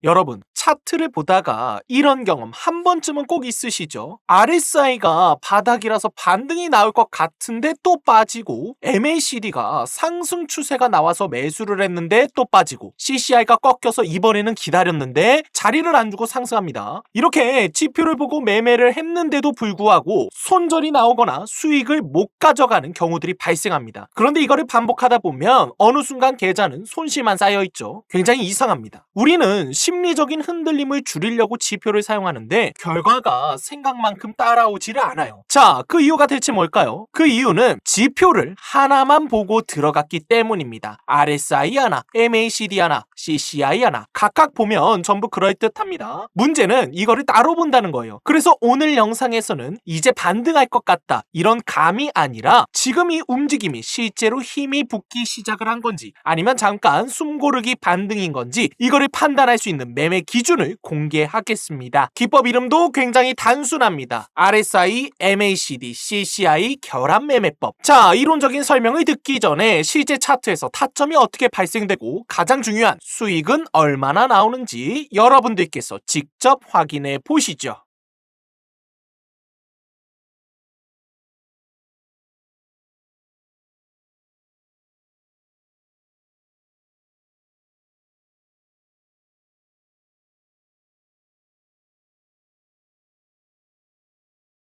여러분, 차트를 보다가 이런 경험 한 번쯤은 꼭 있으시죠? RSI가 바닥이라서 반등이 나올 것 같은데 또 빠지고, MACD가 상승 추세가 나와서 매수를 했는데 또 빠지고, CCI가 꺾여서 이번에는 기다렸는데 자리를 안 주고 상승합니다. 이렇게 지표를 보고 매매를 했는데도 불구하고 손절이 나오거나 수익을 못 가져가는 경우들이 발생합니다. 그런데 이거를 반복하다 보면 어느 순간 계좌는 손실만 쌓여있죠. 굉장히 이상합니다. 우리는 심리적인 흔들림을 줄이려고 지표를 사용하는데 결과가 생각만큼 따라오지를 않아요. 자, 그 이유가 대체 뭘까요? 그 이유는 지표를 하나만 보고 들어갔기 때문입니다. RSI 하나, MACD 하나, CCI 하나 각각 보면 전부 그럴듯합니다. 문제는 이거를 따로 본다는 거예요. 그래서 오늘 영상에서는 이제 반등할 것 같다 이런 감이 아니라 지금 이 움직임이 실제로 힘이 붙기 시작을 한 건지 아니면 잠깐 숨고르기 반등인 건지 이거를 판단할 수 있는 매매 기준을 공개하겠습니다. 기법 이름도 굉장히 단순합니다. RSI, MACD, CCI 결합 매매법. 자, 이론적인 설명을 듣기 전에 실제 차트에서 타점이 어떻게 발생되고 가장 중요한 수익은 얼마나 나오는지 여러분들께서 직접 확인해 보시죠.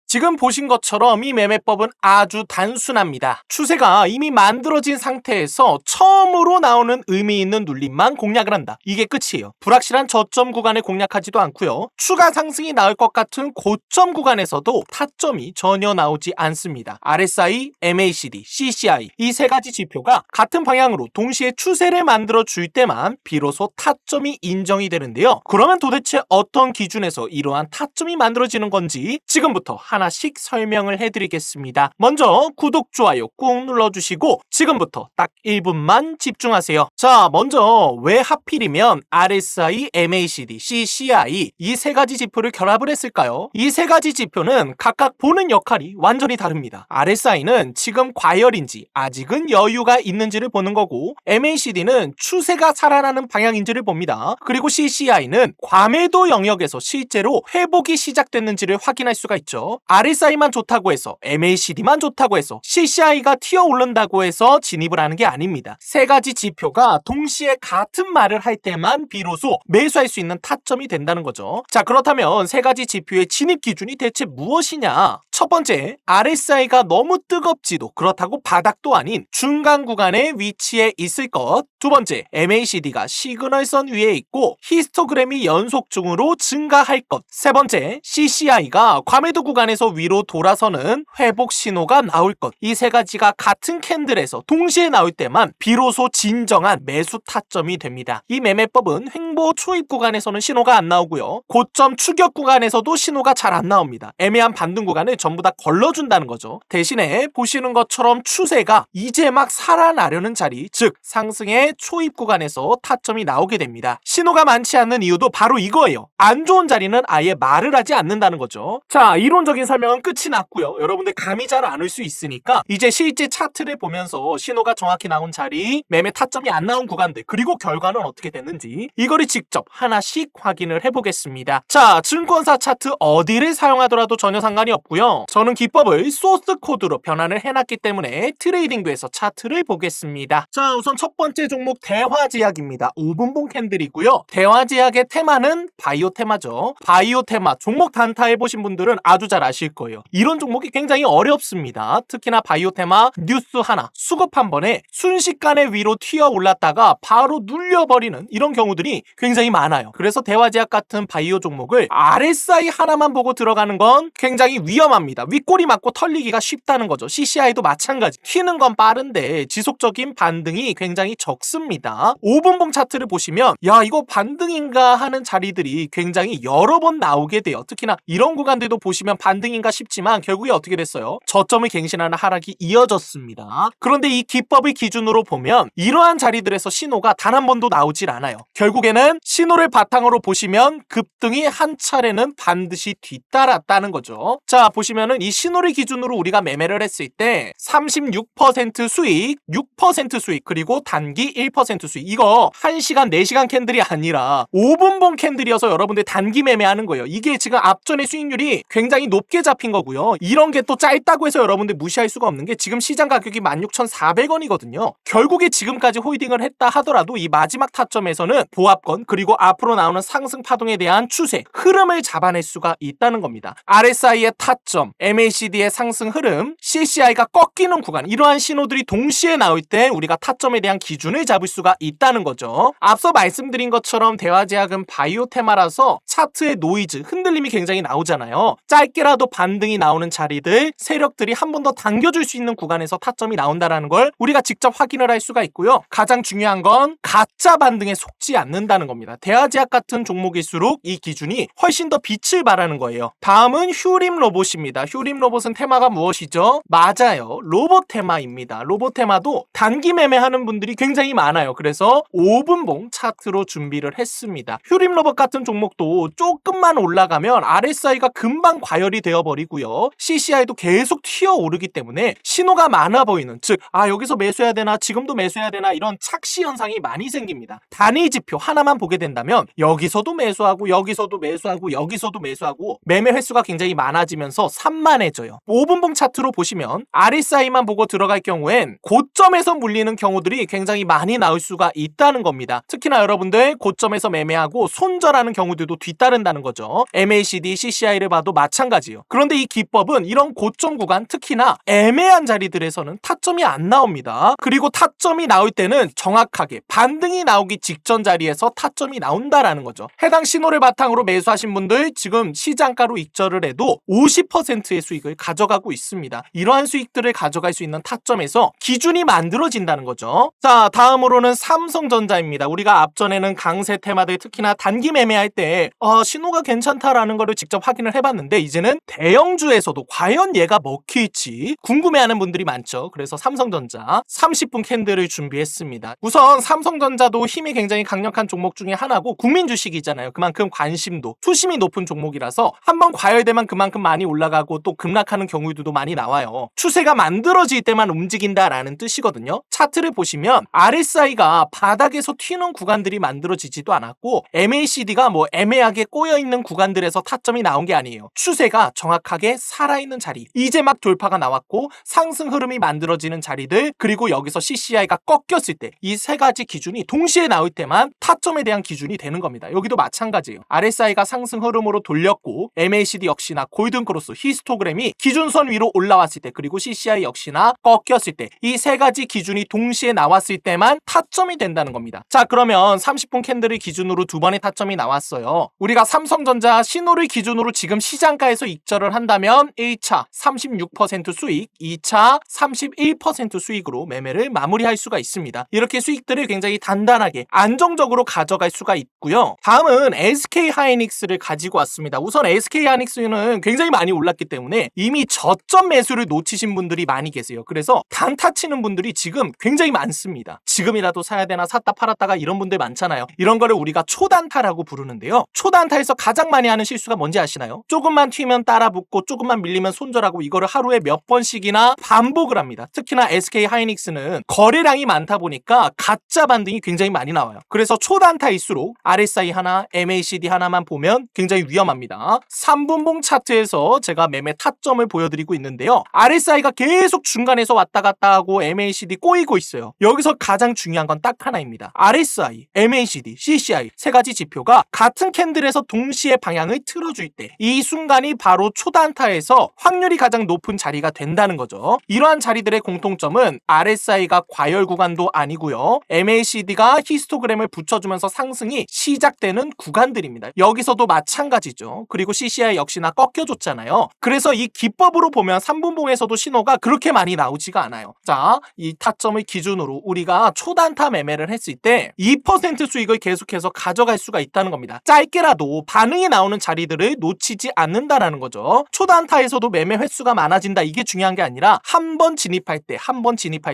지금 보신 것처럼 이 매매법은 아주 단순합니다. 추세가 이미 만들어진 상태에서 처음으로 나오는 의미 있는 눌림만 공략을 한다. 이게 끝이에요. 불확실한 저점 구간을 공략하지도 않고요. 추가 상승이 나올 것 같은 고점 구간에서도 타점이 전혀 나오지 않습니다. RSI, MACD, CCI 이 세 가지 지표가 같은 방향으로 동시에 추세를 만들어 줄 때만 비로소 타점이 인정이 되는데요. 그러면 도대체 어떤 기준에서 이러한 타점이 만들어지는 건지 지금부터 하나씩 설명을 해드리겠습니다. 먼저 구독, 좋아요 꾹 눌러주시고 지금부터 딱 1분만 집중하세요. 자, 먼저 왜 하필이면 RSI, MACD, CCI 이 세 가지 지표를 결합을 했을까요? 이 세 가지 지표는 각각 보는 역할이 완전히 다릅니다. RSI는 지금 과열인지 아직은 여유가 있는지를 보는 거고, MACD는 추세가 살아나는 방향인지를 봅니다. 그리고 CCI는 과매도 영역에서 실제로 회복이 시작됐는지를 확인할 수가 있죠. RSI만 좋다고 해서 MACD만 좋다고 해서 CCI가 튀어 오른다고 해서 진입을 하는 게 아닙니다. 세 가지 지표가 동시에 같은 말을 할 때만 비로소 매수할 수 있는 타점이 된다는 거죠. 자, 그렇다면 세 가지 지표의 진입 기준이 대체 무엇이냐? 첫 번째, RSI가 너무 뜨겁지도 그렇다고 바닥도 아닌 중간 구간에 위치해 있을 것. 두 번째, MACD가 시그널선 위에 있고 히스토그램이 연속중으로 증가할 것. 세 번째, CCI가 과매도 구간에서 위로 돌아서는 회복 신호가 나올 것. 이 세 가지가 같은 캔들에서 동시에 나올 때만 비로소 진정한 매수 타점이 됩니다. 이 매매법은 횡보 초입 구간에서는 신호가 안 나오고요. 고점 추격 구간에서도 신호가 잘 안 나옵니다. 애매한 반등 구간을 전부 다 걸러준다는 거죠. 대신에 보시는 것처럼 추세가 이제 막 살아나려는 자리, 즉 상승의 초입 구간에서 타점이 나오게 됩니다. 신호가 많지 않는 이유도 바로 이거예요. 안 좋은 자리는 아예 말을 하지 않는다는 거죠. 자, 이론적인 설명은 끝이 났고요. 여러분들 감이 잘 안 올 수 있으니까 이제 실제 차트를 보면서 신호가 정확히 나온 자리, 매매 타점이 안 나온 구간들, 그리고 결과는 어떻게 됐는지 이거를 직접 하나씩 확인을 해보겠습니다. 자, 증권사 차트 어디를 사용하더라도 전혀 상관이 없고요. 저는 기법을 소스 코드로 변환을 해놨기 때문에 트레이딩뷰에서 차트를 보겠습니다. 자, 우선 첫 번째 종목 대화제약입니다. 5분봉 캔들이고요. 대화제약의 테마는 바이오 테마죠. 바이오 테마 종목 단타 해보신 분들은 아주 잘 아실 거예요. 이런 종목이 굉장히 어렵습니다. 특히나 바이오 테마 뉴스 하나 수급 한 번에 순식간에 위로 튀어 올랐다가 바로 눌려버리는 이런 경우들이 굉장히 많아요. 그래서 대화제약 같은 바이오 종목을 RSI 하나만 보고 들어가는 건 굉장히 위험합니다. 윗꼬리 맞고 털리기가 쉽다는 거죠. CCI도 마찬가지. 튀는 건 빠른데 지속적인 반등이 굉장히 적습니다. 5분봉 차트를 보시면 야, 이거 반등인가 하는 자리들이 굉장히 여러 번 나오게 돼요. 특히나 이런 구간들도 보시면 반등인가 싶지만 결국에 어떻게 됐어요? 저점을 갱신하는 하락이 이어졌습니다. 그런데 이 기법의 기준으로 보면 이러한 자리들에서 신호가 단 한 번도 나오질 않아요. 결국에는 이때는 신호를 바탕으로 보시면 급등이 한 차례는 반드시 뒤따랐다는 거죠. 자, 보시면은 이 신호를 기준으로 우리가 매매를 했을 때 36% 수익, 6% 수익, 그리고 단기 1% 수익. 이거 1시간, 4시간 캔들이 아니라 5분봉 캔들이어서 여러분들 단기 매매하는 거예요. 이게 지금 앞전의 수익률이 굉장히 높게 잡힌 거고요. 이런 게 또 짧다고 해서 여러분들 무시할 수가 없는 게 지금 시장 가격이 16,400원이거든요. 결국에 지금까지 홀딩을 했다 하더라도 이 마지막 타점에서는 보합권 그리고 앞으로 나오는 상승 파동에 대한 추세, 흐름을 잡아낼 수가 있다는 겁니다. RSI의 타점, MACD의 상승 흐름, CCI가 꺾이는 구간, 이러한 신호들이 동시에 나올 때 우리가 타점에 대한 기준을 잡을 수가 있다는 거죠. 앞서 말씀드린 것처럼 대화제약은 바이오 테마라서 차트의 노이즈, 흔들림이 굉장히 나오잖아요. 짧게라도 반등이 나오는 자리들, 세력들이 한 번 더 당겨줄 수 있는 구간에서 타점이 나온다는 걸 우리가 직접 확인을 할 수가 있고요. 가장 중요한 건 가짜 반등에 속지 않는다는 겁니다. 대화제약 같은 종목일수록 이 기준이 훨씬 더 빛을 발하는 거예요. 다음은 휴림 로봇입니다. 휴림 로봇은 테마가 무엇이죠? 맞아요. 로봇 테마입니다. 로봇 테마도 단기 매매하는 분들이 굉장히 많아요. 그래서 5분봉 차트로 준비를 했습니다. 휴림 로봇 같은 종목도 조금만 올라가면 RSI가 금방 과열이 되어버리고요. CCI도 계속 튀어오르기 때문에 신호가 많아 보이는, 즉 여기서 매수해야 되나, 지금도 매수해야 되나, 이런 착시 현상이 많이 생깁니다. 단위 지표 하나만 보게 된다면 여기서도 매수하고 여기서도 매수하고 여기서도 매수하고 매매 횟수가 굉장히 많아지면서 산만해져요. 5분봉 차트로 보시면 RSI만 보고 들어갈 경우엔 고점에서 물리는 경우들이 굉장히 많이 나올 수가 있다는 겁니다. 특히나 여러분들 고점에서 매매하고 손절하는 경우들도 뒤따른다는 거죠. MACD, CCI를 봐도 마찬가지예요. 그런데 이 기법은 이런 고점 구간, 특히나 애매한 자리들에서는 타점이 안 나옵니다. 그리고 타점이 나올 때는 정확하게 반등이 나오기 직전 자리에서 타점이 나온다라는 거죠. 해당 신호를 바탕으로 매수하신 분들 지금 시장가로 익절을 해도 50%의 수익을 가져가고 있습니다. 이러한 수익들을 가져갈 수 있는 타점에서 기준이 만들어진다는 거죠. 자, 다음으로는 삼성전자입니다. 우리가 앞전에는 강세 테마들, 특히나 단기 매매할 때 신호가 괜찮다라는 거를 직접 확인을 해봤는데, 이제는 대형주에서도 과연 얘가 먹힐지 궁금해하는 분들이 많죠. 그래서 삼성전자 30분 캔들을 준비했습니다. 우선 삼성전자도 힘이 굉장히 강력한 종목 중에 하나고 국민 주식이잖아요. 그만큼 관심도, 투심이 높은 종목이라서 한번 과열되면 그만큼 많이 올라가고 또 급락하는 경우들도 많이 나와요. 추세가 만들어질 때만 움직인다라는 뜻이거든요. 차트를 보시면 RSI가 바닥에서 튀는 구간들이 만들어지지도 않았고 MACD가 애매하게 꼬여있는 구간들에서 타점이 나온 게 아니에요. 추세가 정확하게 살아있는 자리, 이제 막 돌파가 나왔고 상승 흐름이 만들어지는 자리들, 그리고 여기서 CCI가 꺾였을 때 이 세 가지 기준이 동시에 나올 때만 타점에 대한 기준이 되는 겁니다. 여기도 마찬가지예요. RSI가 상승 흐름으로 돌렸고 MACD 역시나 골든크로스, 히스토그램이 기준선 위로 올라왔을 때, 그리고 CCI 역시나 꺾였을 때, 이 세 가지 기준이 동시에 나왔을 때만 타점이 된다는 겁니다. 자, 그러면 30분 캔들을 기준으로 두 번의 타점이 나왔어요. 우리가 삼성전자 신호를 기준으로 지금 시장가에서 익절을 한다면 1차 36% 수익, 2차 31% 수익으로 매매를 마무리할 수가 있습니다. 이렇게 수익들을 굉장히 단단하게 안정적으로 가져갈 수가 있고요. 다음은 SK하이닉스를 가지고 왔습니다. 우선 SK하이닉스는 굉장히 많이 올랐기 때문에 이미 저점 매수를 놓치신 분들이 많이 계세요. 그래서 단타 치는 분들이 지금 굉장히 많습니다. 지금이라도 사야 되나, 샀다 팔았다가 이런 분들 많잖아요. 이런 거를 우리가 초단타라고 부르는데요. 초단타에서 가장 많이 하는 실수가 뭔지 아시나요? 조금만 튀면 따라 붙고 조금만 밀리면 손절하고, 이거를 하루에 몇 번씩이나 반복을 합니다. 특히나 SK하이닉스는 거래량이 많다 보니까 가짜 반등이 굉장히 많이 나와요. 그래서 초단타일수록 RSI 하나, MACD 하나만 보면 굉장히 위험합니다. 3분봉 차트에서 제가 매매 타점을 보여드리고 있는데요. RSI가 계속 중간에서 왔다 갔다 하고 MACD 꼬이고 있어요. 여기서 가장 중요한 건 딱 하나입니다. RSI, MACD, CCI 세 가지 지표가 같은 캔들에서 동시에 방향을 틀어줄 때, 이 순간이 바로 초단타에서 확률이 가장 높은 자리가 된다는 거죠. 이러한 자리들의 공통점은 RSI가 과열 구간도 아니고요. MACD가 히스토그램을 붙여주면서 상승이 시작되는 구간들입니다. 여기서도 마찬가지죠. 그리고 CCI 역시나 꺾여줬잖아요. 그래서 이 기법으로 보면 3분봉에서도 신호가 그렇게 많이 나오지가 않아요. 자, 이 타점을 기준으로 우리가 초단타 매매를 했을 때 2% 수익을 계속해서 가져갈 수가 있다는 겁니다. 짧게라도 반응이 나오는 자리들을 놓치지 않는다라는 거죠. 초단타에서도 매매 횟수가 많아진다, 이게 중요한 게 아니라 한 번 진입할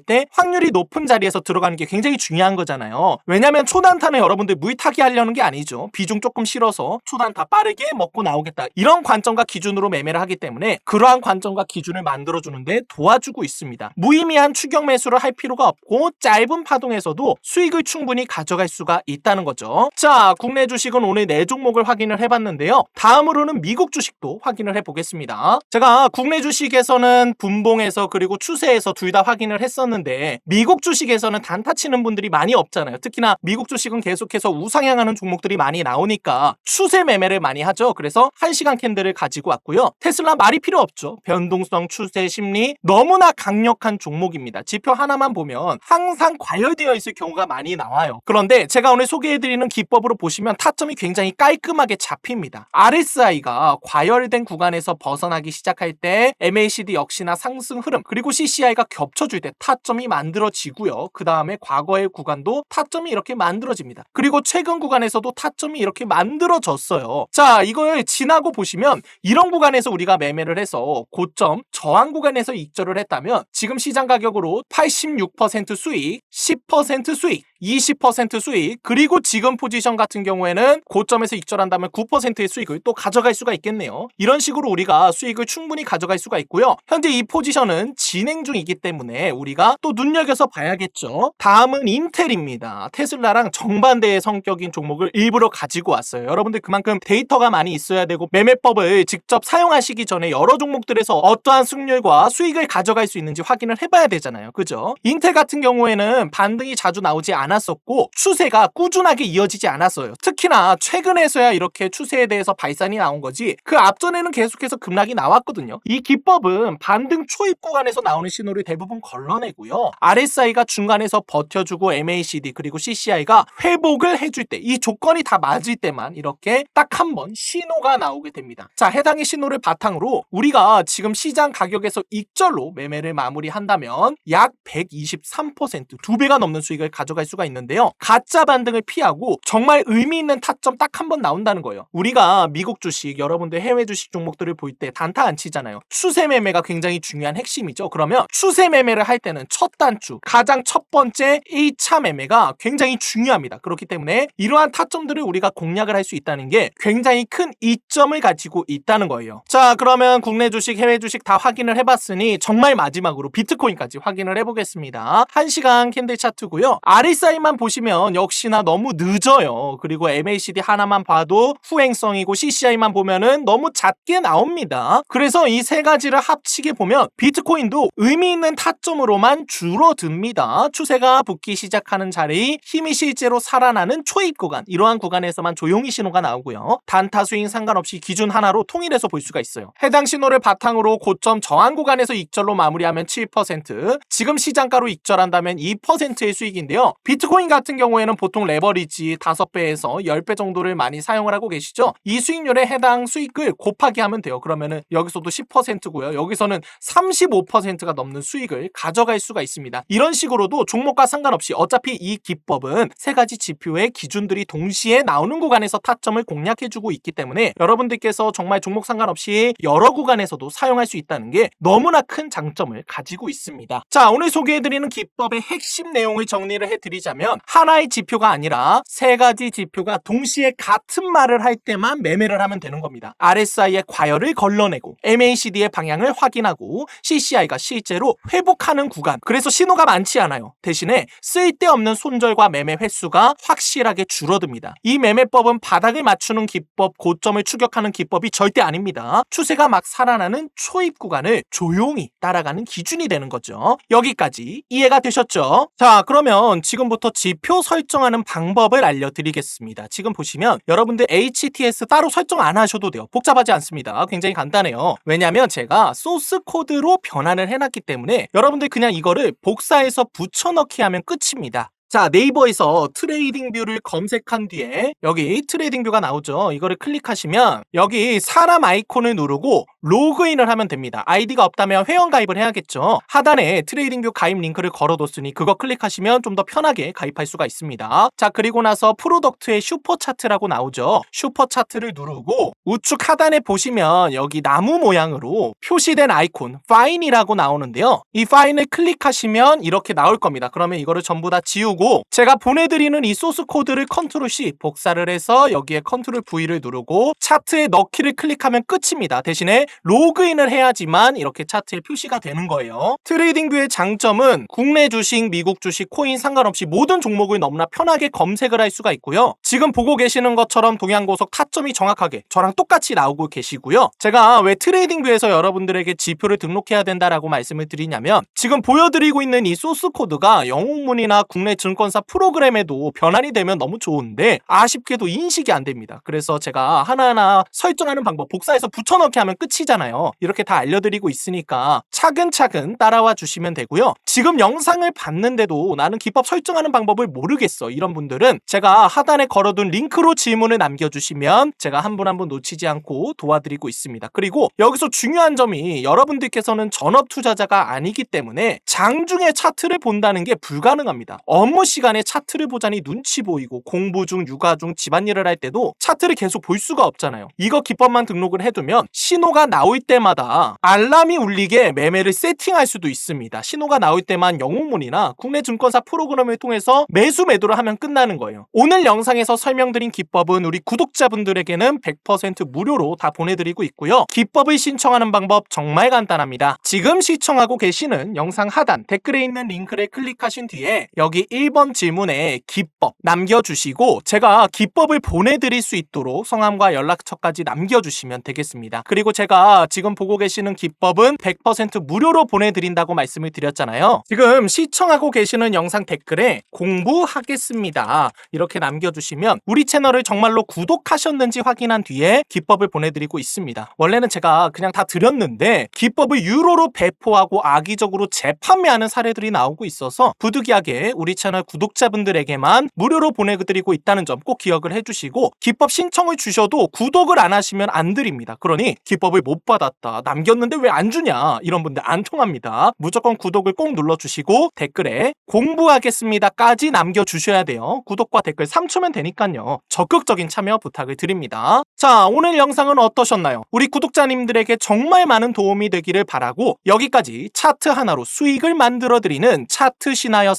때 확률이 높은 자리에서 들어가는 게 굉장히 중요한 거잖아요. 왜냐면 초단타는 여러분 여러분들 물타기 하려는 게 아니죠. 비중 조금 실어서 초단타 빠르게 먹고 나오겠다. 이런 관점과 기준으로 매매를 하기 때문에 그러한 관점과 기준을 만들어주는데 도와주고 있습니다. 무의미한 추격 매수를 할 필요가 없고 짧은 파동에서도 수익을 충분히 가져갈 수가 있다는 거죠. 자, 국내 주식은 오늘 4종목을 확인을 해봤는데요. 다음으로는 미국 주식도 확인을 해보겠습니다. 제가 국내 주식에서는 분봉에서 그리고 추세에서 둘 다 확인을 했었는데 미국 주식에서는 단타 치는 분들이 많이 없잖아요. 특히나 미국 주식은 계속해서 우상향하는 종목들이 많이 나오니까 추세 매매를 많이 하죠. 그래서 1시간 캔들을 가지고 왔고요. 테슬라 말이 필요 없죠. 변동성, 추세, 심리 너무나 강력한 종목입니다. 지표 하나만 보면 항상 과열되어 있을 경우가 많이 나와요. 그런데 제가 오늘 소개해드리는 기법으로 보시면 타점이 굉장히 깔끔하게 잡힙니다. RSI가 과열된 구간에서 벗어나기 시작할 때 MACD 역시나 상승 흐름 그리고 CCI가 겹쳐줄 때 타점이 만들어지고요. 그 다음에 과거의 구간도 타점이 이렇게 만들어집니다. 그리고 최근 구간에서도 타점이 이렇게 만들어졌어요. 자, 이걸 지나고 보시면 이런 구간에서 우리가 매매를 해서 고점 저항 구간에서 익절을 했다면 지금 시장 가격으로 86% 수익, 10% 수익, 20% 수익 그리고 지금 포지션 같은 경우에는 고점에서 익절한다면 9%의 수익을 또 가져갈 수가 있겠네요. 이런 식으로 우리가 수익을 충분히 가져갈 수가 있고요. 현재 이 포지션은 진행 중이기 때문에 우리가 또 눈여겨서 봐야겠죠. 다음은 인텔입니다. 테슬라랑 정반대의 성격인 종목을 일부러 가지고 왔어요. 여러분들 그만큼 데이터가 많이 있어야 되고 매매법을 직접 사용하시기 전에 여러 종목들에서 어떠한 승률과 수익을 가져갈 수 있는지 확인을 해봐야 되잖아요. 그죠? 인텔 같은 경우에는 반등이 자주 나오지 않았었고 추세가 꾸준하게 이어지지 않았어요. 특히나 최근에서야 이렇게 추세에 대해서 발산이 나온 거지 그 앞전에는 계속해서 급락이 나왔거든요. 이 기법은 반등 초입 구간에서 나오는 신호를 대부분 걸러내고요. RSI가 중간에서 버텨주고 MACD 그리고 CCI가 회복을 해줄 때 이 조건이 다 맞을 때만 이렇게 딱 한 번 신호가 나오게 됩니다. 자, 해당의 신호를 바탕으로 우리가 지금 시장 가격에서 익절로 매매를 마무리한다면 약 123% 2배가 넘는 수익을 가져갈 수가 있는데요. 가짜 반등을 피하고 정말 의미 있는 타점 딱 한 번 나온다는 거예요. 우리가 미국 주식, 여러분들 해외 주식 종목들을 볼 때 단타 안 치잖아요. 추세 매매가 굉장히 중요한 핵심이죠. 그러면 추세 매매를 할 때는 첫 단추, 가장 첫 번째 1차 매매가 굉장히 중요합니다. 그렇기 때문에 이러한 타점들을 우리가 공략을 할 수 있다는 게 굉장히 큰 이점을 가지고 있다는 거예요. 자, 그러면 국내 주식, 해외 주식 다 확인을 해봤으니 정말 마지막으로 비트코인까지 확인을 해보겠습니다. 1시간 캔들 차트고요. RSI만 보시면 역시나 너무 늦어요. 그리고 MACD 하나만 봐도 후행성이고 CCI만 보면은 너무 작게 나옵니다. 그래서 이 세 가지를 합치게 보면 비트코인도 의미 있는 타점으로만 줄어듭니다. 추세가 붙기 시작하는 자리, 힘이 실제로 살아나는 초입 구간, 이러한 구간에서만 조용히 신호가 나오고요. 단타 스윙 상관없이 기준 하나로 통일해서 볼 수가 있어요. 해당 신호를 바탕으로 고점 저항 구간에서 익절로 마무리하면 7%, 지금 시장가로 익절한다면 2%의 수익인데요. 비트코인 같은 경우에는 보통 레버리지 5배에서 10배 정도를 많이 사용을 하고 계시죠. 이 수익률에 해당 수익을 곱하기 하면 돼요. 그러면은 여기서도 10%고요. 여기서는 35%가 넘는 수익을 가져갈 수가 있습니다. 이런 식으로도 종목과 상관없이 어차피 이 기법은 세 가지 지표의 기준들이 동시에 나오는 구간에서 타점을 공략해주고 있기 때문에 여러분들께서 정말 종목 상관없이 여러 구간에서도 사용할 수 있다는 게 너무나 큰 장점을 가지고 있습니다. 자, 오늘 소개해드리는 기법의 핵심 내용을 정리를 해드리자면 하나의 지표가 아니라 세 가지 지표가 동시에 같은 말을 할 때만 매매를 하면 되는 겁니다. RSI의 과열을 걸러내고 MACD의 방향을 확인하고 CCI가 실제로 회복하는 구간, 그래서 신호가 많지 않아요. 대신에 쓸데없는 손절과 매매 횟수가 확실하게 줄어듭니다. 이 매매법은 바닥을 맞추는 기법, 고점을 추격하는 기법이 절대 아닙니다. 추세가 막 살아나는 초입 구간을 조용히 따라가는 기준이 되는 거죠. 여기까지 이해가 되셨죠? 자, 그러면 지금부터 지표 설정하는 방법을 알려드리겠습니다. 지금 보시면 여러분들 HTS 따로 설정 안 하셔도 돼요. 복잡하지 않습니다. 굉장히 간단해요. 왜냐하면 제가 소스 코드로 변환을 해놨기 때문에 여러분들 그냥 이거를 복사해서 붙여넣기 하면 끝입니다. 자, 네이버에서 트레이딩 뷰를 검색한 뒤에 여기 트레이딩 뷰가 나오죠. 이거를 클릭하시면 여기 사람 아이콘을 누르고 로그인을 하면 됩니다. 아이디가 없다면 회원 가입을 해야겠죠. 하단에 트레이딩 뷰 가입 링크를 걸어뒀으니 그거 클릭하시면 좀 더 편하게 가입할 수가 있습니다. 자, 그리고 나서 프로덕트의 슈퍼 차트라고 나오죠. 슈퍼 차트를 누르고 우측 하단에 보시면 여기 나무 모양으로 표시된 아이콘 파인이라고 나오는데요. 이 파인을 클릭하시면 이렇게 나올 겁니다. 그러면 이거를 전부 다 지우고 누르고 제가 보내드리는 이 소스 코드를 컨트롤 C 복사를 해서 여기에 컨트롤 V를 누르고 차트에 넣기를 클릭하면 끝입니다. 대신에 로그인을 해야지만 이렇게 차트에 표시가 되는 거예요. 트레이딩뷰의 장점은 국내 주식, 미국 주식, 코인 상관없이 모든 종목을 너무나 편하게 검색을 할 수가 있고요. 지금 보고 계시는 것처럼 동양고속 타점이 정확하게 저랑 똑같이 나오고 계시고요. 제가 왜 트레이딩뷰에서 여러분들에게 지표를 등록해야 된다라고 말씀을 드리냐면 지금 보여드리고 있는 이 소스 코드가 영웅문이나 국내 증권사 프로그램에도 변환이 되면 너무 좋은데 아쉽게도 인식이 안 됩니다. 그래서 제가 하나하나 설정하는 방법 복사해서 붙여넣기 하면 끝이잖아요. 이렇게 다 알려드리고 있으니까 차근차근 따라와 주시면 되고요. 지금 영상을 봤는데도 나는 기법 설정하는 방법을 모르겠어 이런 분들은 제가 하단에 걸어둔 링크로 질문을 남겨주시면 제가 한 분 한 분 놓치지 않고 도와드리고 있습니다. 그리고 여기서 중요한 점이 여러분들께서는 전업 투자자가 아니기 때문에 장중에 차트를 본다는 게 불가능합니다. 업무 시간에 차트를 보자니 눈치 보이고 공부 중, 육아 중, 집안일을 할 때도 차트를 계속 볼 수가 없잖아요. 이거 기법만 등록을 해두면 신호가 나올 때마다 알람이 울리게 매매를 세팅할 수도 있습니다. 신호가 나올 때만 영웅문이나 국내 증권사 프로그램을 통해서 매수 매도를 하면 끝나는 거예요. 오늘 영상에서 설명드린 기법은 우리 구독자분들에게는 100% 무료로 다 보내드리고 있고요. 기법을 신청하는 방법 정말 간단합니다. 지금 시청하고 계시는 영상 하단 댓글에 있는 링크를 클릭하신 뒤에 여기 1번 질문에 기법 남겨주시고 제가 기법을 보내드릴 수 있도록 성함과 연락처까지 남겨주시면 되겠습니다. 그리고 제가 지금 보고 계시는 기법은 100% 무료로 보내드린다고 말씀을 드렸잖아요. 지금 시청하고 계시는 영상 댓글에 공부하겠습니다 이렇게 남겨주시면 우리 채널을 정말로 구독하셨는지 확인한 뒤에 기법을 보내드리고 있습니다. 원래는 제가 그냥 다 드렸는데 기법을 유로로 배포하고 악의적으로 재판매하는 사례들이 나오고 있어서 부득이하게 우리 채널 구독자분들에게만 무료로 보내드리고 있다는 점 꼭 기억을 해주시고 기법 신청을 주셔도 구독을 안 하시면 안 드립니다. 그러니 기법을 못 받았다 남겼는데 왜 안 주냐 이런 분들 안 통합니다. 무조건 구독을 꼭 눌러주시고 댓글에 공부하겠습니다까지 남겨주셔야 돼요. 구독과 댓글 3초면 되니까요. 적극적인 참여 부탁을 드립니다. 자, 오늘 영상은 어떠셨나요? 우리 구독자님들에게 정말 많은 도움이 되기를 바라고 여기까지 차트 하나로 수익을 만들어드리는 차트 신하였습니다.